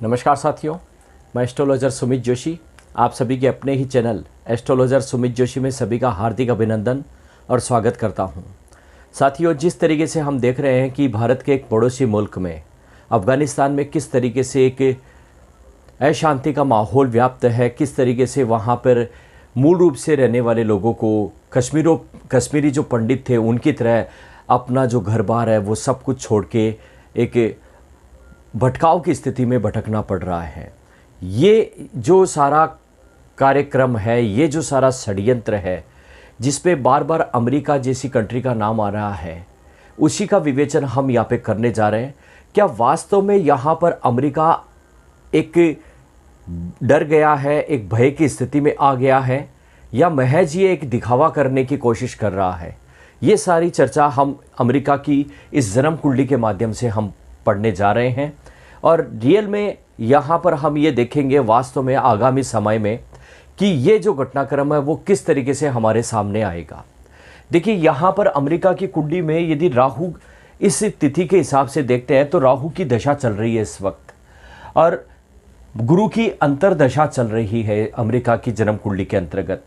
नमस्कार साथियों, मैं एस्ट्रोलॉजर सुमित जोशी आप सभी के अपने ही चैनल एस्ट्रोलॉजर सुमित जोशी में सभी का हार्दिक अभिनंदन और स्वागत करता हूं। साथियों, जिस तरीके से हम देख रहे हैं कि भारत के एक पड़ोसी मुल्क में अफ़गानिस्तान में किस तरीके से एक अशांति का माहौल व्याप्त है, किस तरीके से वहां पर मूल रूप से रहने वाले लोगों को कश्मीरी जो पंडित थे उनकी तरह अपना जो घर बार है वो सब कुछ छोड़ के एक भटकाव की स्थिति में भटकना पड़ रहा है। ये जो सारा कार्यक्रम है, ये जो सारा षड्यंत्र है, जिस पे बार बार अमेरिका जैसी कंट्री का नाम आ रहा है, उसी का विवेचन हम यहाँ पे करने जा रहे हैं। क्या वास्तव में यहाँ पर अमेरिका एक डर गया है, एक भय की स्थिति में आ गया है, या महज ये एक दिखावा करने की कोशिश कर रहा है? ये सारी चर्चा हम अमेरिका की इस जन्म कुंडली के माध्यम से हम पढ़ने जा रहे हैं और रियल में यहाँ पर हम ये देखेंगे वास्तव में आगामी समय में कि ये जो घटनाक्रम है वो किस तरीके से हमारे सामने आएगा। देखिए, यहाँ पर अमेरिका की कुंडली में यदि राहु इस तिथि के हिसाब से देखते हैं तो राहु की दशा चल रही है इस वक्त और गुरु की अंतरदशा चल रही है अमेरिका की जन्म कुंडली के अंतर्गत,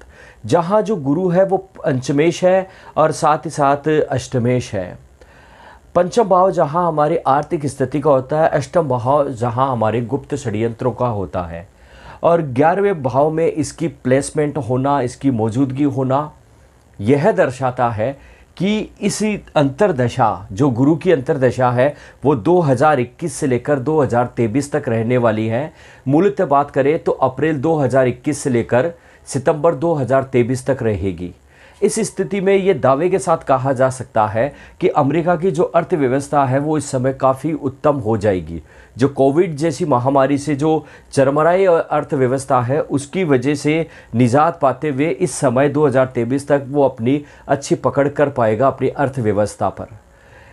जहाँ जो गुरु है वो पंचमेश है और साथ ही साथ अष्टमेश है। पंचम भाव जहाँ हमारी आर्थिक स्थिति का होता है, अष्टम भाव जहाँ हमारे गुप्त षड्यंत्रों का होता है और 11वें भाव में इसकी प्लेसमेंट होना, इसकी मौजूदगी होना, यह दर्शाता है कि इसी अंतरदशा जो गुरु की अंतरदशा है वो 2021 से लेकर 2023 तक रहने वाली है। मूलतः बात करें तो अप्रैल 2021 से लेकर सितंबर 2023 तक रहेगी। इस स्थिति में ये दावे के साथ कहा जा सकता है कि अमेरिका की जो अर्थव्यवस्था है वो इस समय काफ़ी उत्तम हो जाएगी। जो कोविड जैसी महामारी से जो चरमराई अर्थव्यवस्था है उसकी वजह से निजात पाते हुए इस समय 2023 तक वो अपनी अच्छी पकड़ कर पाएगा अपनी अर्थव्यवस्था पर।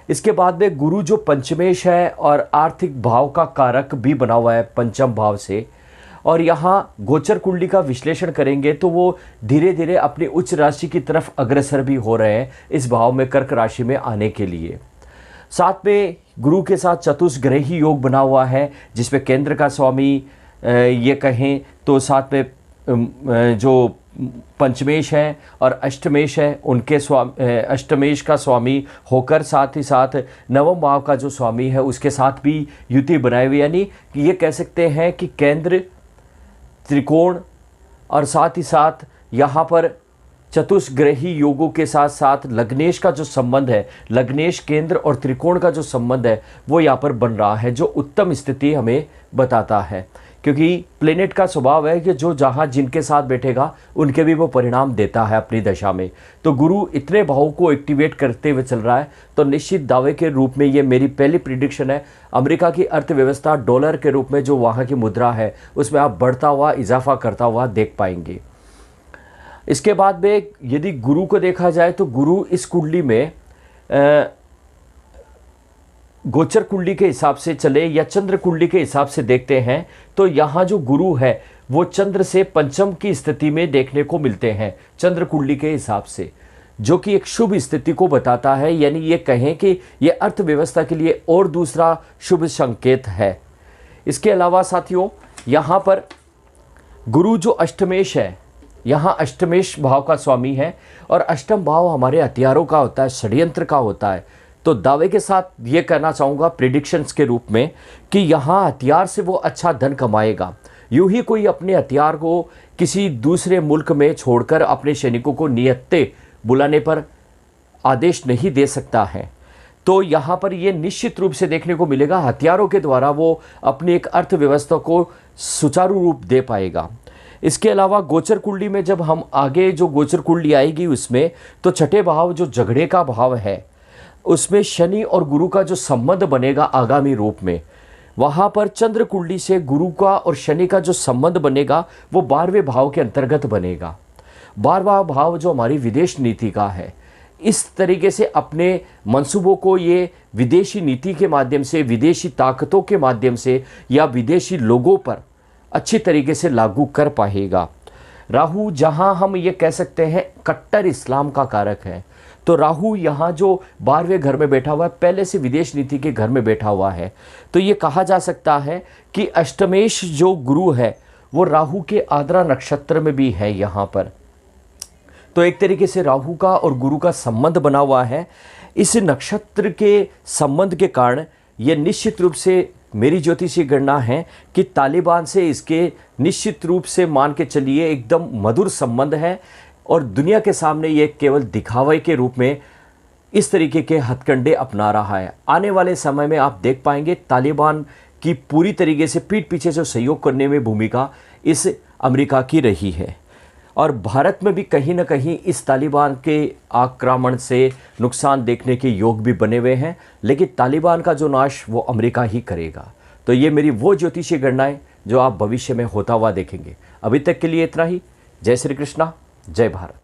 इसके बाद में गुरु जो पंचमेश है और आर्थिक भाव का कारक भी बना हुआ है पंचम भाव से, और यहाँ गोचर कुंडली का विश्लेषण करेंगे तो वो धीरे धीरे अपनी उच्च राशि की तरफ अग्रसर भी हो रहे हैं इस भाव में कर्क राशि में आने के लिए। साथ में गुरु के साथ चतुष्ग्रही योग बना हुआ है जिसमें केंद्र का स्वामी ये कहें तो साथ में जो पंचमेश है और अष्टमेश है उनके अष्टमेश का स्वामी होकर साथ ही साथ नवम भाव का जो स्वामी है उसके साथ भी युति बनाए हुए, यानी कि ये कह सकते हैं कि केंद्र त्रिकोण और साथ ही साथ यहाँ पर चतुष्ग्रही योगों के साथ साथ लग्नेश का जो संबंध है, लग्नेश केंद्र और त्रिकोण का जो संबंध है वो यहाँ पर बन रहा है, जो उत्तम स्थिति हमें बताता है। क्योंकि प्लेनेट का स्वभाव है कि जो जहाँ जिनके साथ बैठेगा उनके भी वो परिणाम देता है अपनी दशा में। तो गुरु इतने भावों को एक्टिवेट करते हुए चल रहा है तो निश्चित दावे के रूप में ये मेरी पहली प्रिडिक्शन है। अमेरिका की अर्थव्यवस्था डॉलर के रूप में जो वहाँ की मुद्रा है उसमें आप बढ़ता हुआ इजाफा करता हुआ देख पाएंगे। इसके बाद में यदि गुरु को देखा जाए तो गुरु इस कुंडली में गोचर कुंडली के हिसाब से चले या चंद्र कुंडली के हिसाब से देखते हैं तो यहाँ जो गुरु है वो चंद्र से पंचम की स्थिति में देखने को मिलते हैं चंद्र कुंडली के हिसाब से, जो कि एक शुभ स्थिति को बताता है। यानी ये कहें कि ये अर्थव्यवस्था के लिए और दूसरा शुभ संकेत है। इसके अलावा साथियों, यहाँ पर गुरु जो अष्टमेश है, यहाँ अष्टमेश भाव का स्वामी है और अष्टम भाव हमारे हथियारों का होता है, षड्यंत्र का होता है। तो दावे के साथ ये कहना चाहूँगा प्रिडिक्शंस के रूप में कि यहाँ हथियार से वो अच्छा धन कमाएगा। यूं ही कोई अपने हथियार को किसी दूसरे मुल्क में छोड़कर अपने सैनिकों को नियत्ते बुलाने पर आदेश नहीं दे सकता है। तो यहाँ पर ये निश्चित रूप से देखने को मिलेगा हथियारों के द्वारा वो अपनी एक अर्थव्यवस्था को सुचारू रूप दे पाएगा। इसके अलावा गोचर कुंडली में जब हम आगे जो गोचर कुंडली आएगी उसमें तो छठे भाव जो झगड़े का भाव है उसमें शनि और गुरु का जो संबंध बनेगा आगामी रूप में, वहाँ पर चंद्र कुंडली से गुरु का और शनि का जो संबंध बनेगा वो 12वें भाव के अंतर्गत बनेगा। 12वां भाव जो हमारी विदेश नीति का है, इस तरीके से अपने मंसूबों को ये विदेशी नीति के माध्यम से, विदेशी ताकतों के माध्यम से या विदेशी लोगों पर अच्छी तरीके से लागू कर पाएगा। राहु जहां हम ये कह सकते हैं कट्टर इस्लाम का कारक है, तो राहु यहाँ जो 12वें घर में बैठा हुआ है, पहले से विदेश नीति के घर में बैठा हुआ है। तो ये कहा जा सकता है कि अष्टमेश जो गुरु है वो राहु के आद्रा नक्षत्र में भी है यहाँ पर। तो एक तरीके से राहु का और गुरु का संबंध बना हुआ है। इस नक्षत्र के संबंध के कारण ये निश्चित रूप से मेरी ज्योतिषीय गणना है कि तालिबान से इसके निश्चित रूप से मान के चलिए एकदम मधुर संबंध है, और दुनिया के सामने ये केवल दिखावे के रूप में इस तरीके के हथकंडे अपना रहा है। आने वाले समय में आप देख पाएंगे तालिबान की पूरी तरीके से पीठ पीछे जो सहयोग करने में भूमिका इस अमेरिका की रही है, और भारत में भी कहीं ना कहीं इस तालिबान के आक्रमण से नुकसान देखने के योग भी बने हुए हैं, लेकिन तालिबान का जो नाश वो अमेरिका ही करेगा। तो ये मेरी वो ज्योतिषीय गणनाएं जो आप भविष्य में होता हुआ देखेंगे। अभी तक के लिए इतना ही। जय श्री कृष्णा, जय भारत।